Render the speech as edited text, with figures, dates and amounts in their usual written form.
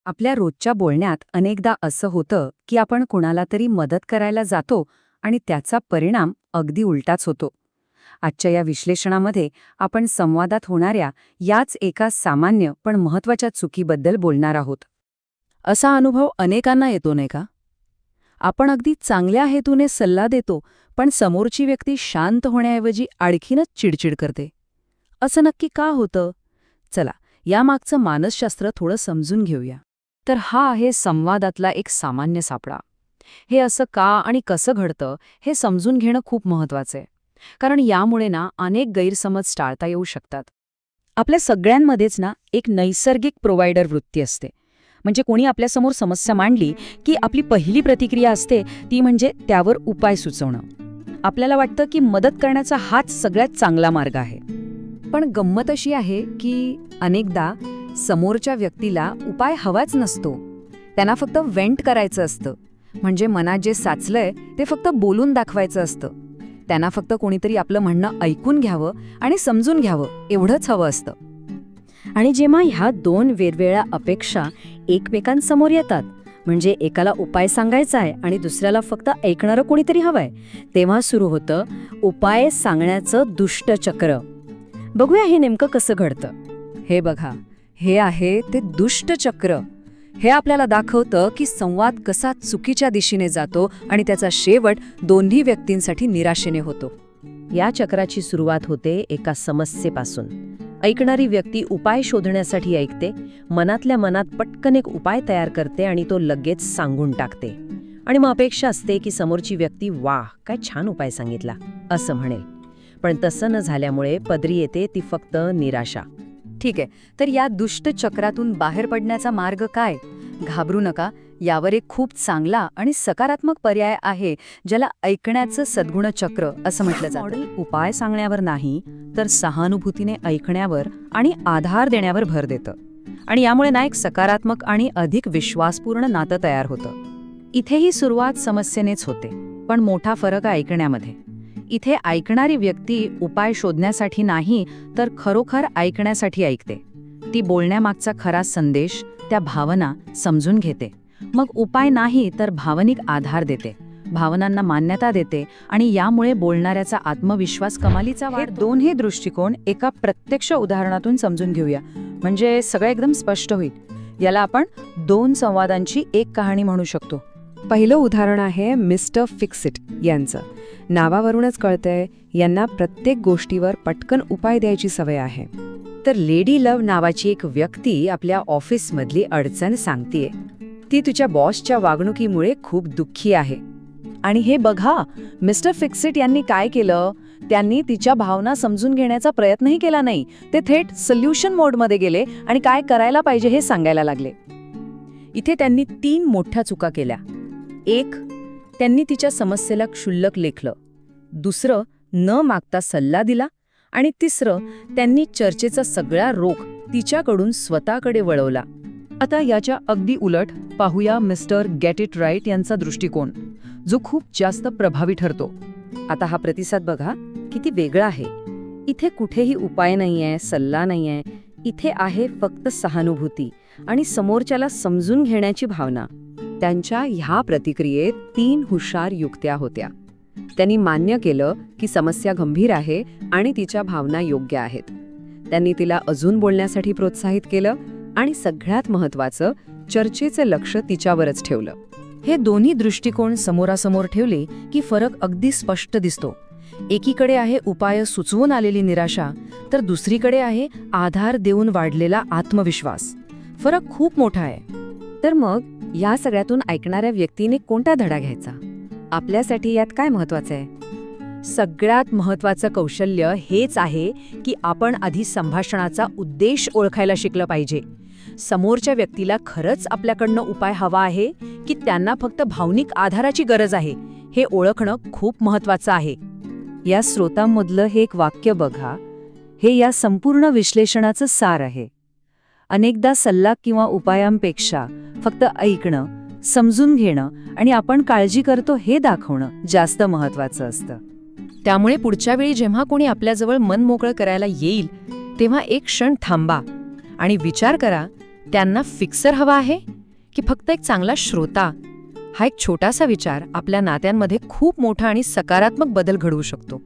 आपल्या रोजच्या बोलण्यात अनेकदा असं होतं की आपण कुणाला तरी मदत करायला जातो आणि त्याचा परिणाम अगदी उलटाच होतो. आजच्या या विश्लेषणामध्ये आपण संवादात होणाऱ्या याच एका सामान्य पण महत्त्वाच्या चुकीबद्दल बोलणार आहोत. असा अनुभव अनेकांना येतो नाही का? आपण अगदी चांगल्या हेतूने सल्ला देतो, पण समोरची व्यक्ती शांत होण्याऐवजी आणखीनच चिडचिड करते. असं नक्की का होतं? चला, यामागचं मानसशास्त्र थोडं समजून घेऊया. तर हा आहे संवादातला एक सामान्य सापळा. हे असं का आणि कसं घडतं हे समजून घेणं खूप महत्त्वाचं आहे, कारण यामुळे अनेक गैरसमज टाळता येऊ शकतात. आपल्या सगळ्यांमध्येच एक नैसर्गिक प्रोव्हायडर वृत्ती असते. म्हणजे कोणी आपल्यासमोर समस्या मांडली की आपली पहिली प्रतिक्रिया असते ती म्हणजे त्यावर उपाय सुचवणं. आपल्याला वाटतं की मदत करण्याचा हाच सगळ्यात चांगला मार्ग आहे. पण गंमत अशी आहे की अनेकदा समोरच्या व्यक्तीला उपाय हवाच नसतो. त्यांना फक्त वेंट करायचं असतं. म्हणजे मनात जे साचलंय ते फक्त बोलून दाखवायचं असतं. त्यांना फक्त कोणीतरी आपलं म्हणणं ऐकून घ्यावं आणि समजून घ्यावं एवढंच हवं असतं. आणि जेव्हा ह्या दोन वेगवेगळ्या अपेक्षा एकमेकांसमोर येतात, म्हणजे एकाला उपाय सांगायचा आहे आणि दुसऱ्याला फक्त ऐकणारं कोणीतरी हवंय, तेव्हा सुरू होतं उपाय सांगण्याचं दुष्टचक्र. बघूया हे नेमकं कसं घडतं. हे बघा, हे आहे ते दुष्टचक्र. हे आपल्याला दाखवतं की संवाद कसा चुकीच्या दिशेने जातो आणि त्याचा शेवट दोन्ही व्यक्तींसाठी निराशेने होतो. या चक्राची सुरुवात होते एका समस्येपासून. ऐकणारी व्यक्ती उपाय शोधण्यासाठी ऐकते, मनातल्या मनात पटकन एक उपाय तयार करते आणि तो लगेच सांगून टाकते. आणि मग अपेक्षा असते की समोरची व्यक्ती वाह, काय छान उपाय सांगितला असं म्हणेल. पण तसं न झाल्यामुळे पदरी येते ती फक्त निराशा. ठीक आहे, तर या दुष्ट चक्रातून बाहेर पडण्याचा मार्ग काय? घाबरू नका, यावर एक खूप चांगला आणि सकारात्मक पर्याय आहे, ज्याला ऐकण्याचं सद्गुण चक्र असं म्हटलं जातं. मॉडेल उपाय सांगण्यावर नाही, तर सहानुभूतीने ऐकण्यावर आणि आधार देण्यावर भर देतं. आणि यामुळे एक सकारात्मक आणि अधिक विश्वासपूर्ण नातं तयार होतं. इथेही सुरुवात समस्येनेच होते, पण मोठा फरक आहे ऐकण्यामध्ये. इथे ऐकणारी व्यक्ती उपाय शोधण्यासाठी नाही, तर खरोखर ऐकण्यासाठी ऐकते. ती बोलण्यामागचा खरा संदेश, त्या भावना समजून घेते. मग उपाय नाही तर भावनिक आधार देते, भावनांना मान्यता देते आणि यामुळे बोलणाऱ्याचा आत्मविश्वास कमालीचा वाढतो. हे दोन्ही दृष्टिकोन एका प्रत्यक्ष उदाहरणातून समजून घेऊया, म्हणजे सगळं एकदम स्पष्ट होईल. याला आपण दोन संवादांची एक कहाणी म्हणू शकतो. पहिलं उदाहरण आहे मिस्टर फिक्सिट यांचं. नावावरूनच कळतंय यांना प्रत्येक गोष्टीवर पटकन उपाय द्यायची सवय आहे. तर लेडी लव्ह नावाची एक व्यक्ती आपल्या ऑफिसमधली अडचण सांगतेय. ती तिच्या बॉसच्या वागणुकीमुळे खूप दुःखी आहे. आणि हे बघा, मिस्टर फिक्सिट यांनी काय केलं, त्यांनी तिच्या भावना समजून घेण्याचा प्रयत्नही केला नाही. ते थेट सोल्युशन मोडमध्ये गेले आणि काय करायला पाहिजे हे सांगायला लागले. इथे त्यांनी 3 मोठ्या चुका केल्या. 1, त्यांनी तिच्या समस्येला क्षुल्लक लेखलं. 2, न मागता सल्ला दिला. आणि 3, त्यांनी चर्चेचा सगळा रोख तिच्याकडून स्वतःकडे वळवला. आता याच्या अगदी उलट पाहूया मिस्टर गेट इट राईट यांचा दृष्टिकोन, जो खूप जास्त प्रभावी ठरतो. आता हा प्रतिसाद बघा किती वेगळा आहे. इथे कुठेही उपाय नाहीये, सल्ला नाहीये. इथे आहे फक्त सहानुभूती आणि समोरच्याला समजून घेण्याची भावना. त्यांच्या ह्या प्रतिक्रियेत 3 हुशार युक्त्या होत्या. त्यांनी मान्य केलं की समस्या गंभीर आहे आणि तिच्या भावना योग्य आहेत. त्यांनी तिला अजून बोलण्यासाठी प्रोत्साहित केलं आणि सगळ्यात महत्त्वाचं, चर्चेचं लक्ष तिच्यावरच ठेवलं. हे दोन्ही दृष्टिकोन समोरासमोर ठेवले की फरक अगदी स्पष्ट दिसतो. एकीकडे आहे उपाय सुचवून आलेली निराशा, तर दुसरीकडे आहे आधार देऊन वाढलेला आत्मविश्वास. फरक खूप मोठा आहे. तर मग या सगळ्यातून ऐकणाऱ्या व्यक्तीने कोणता धडा घ्यायचा? आपल्यासाठी यात काय महत्त्वाचं आहे? सगळ्यात महत्त्वाचं कौशल्य हेच आहे की आपण आधी संभाषणाचा उद्देश ओळखायला शिकलं पाहिजे. समोरच्या व्यक्तीला खरंच आपल्याकडनं उपाय हवा आहे की त्यांना फक्त भावनिक आधाराची गरज आहे, हे ओळखणं खूप महत्त्वाचं आहे. या स्रोतांमधलं हे एक वाक्य बघा, हे या संपूर्ण विश्लेषणाचं सार आहे. अनेकदा सल्ला किंवा उपायांपेक्षा फक्त ऐकणं, समजून घेणं आणि आपण काळजी करतो हे दाखवणं जास्त महत्त्वाचं असतं. त्यामुळे पुढच्या वेळी जेव्हा कोणी आपल्याजवळ मन मोकळं करायला येईल, तेव्हा एक क्षण थांबा आणि विचार करा त्यांना फिक्सर हवा आहे की फक्त एक चांगला श्रोता? हा एक छोटासा विचार आपल्या नात्यांमध्ये खूप मोठा आणि सकारात्मक बदल घडवू शकतो.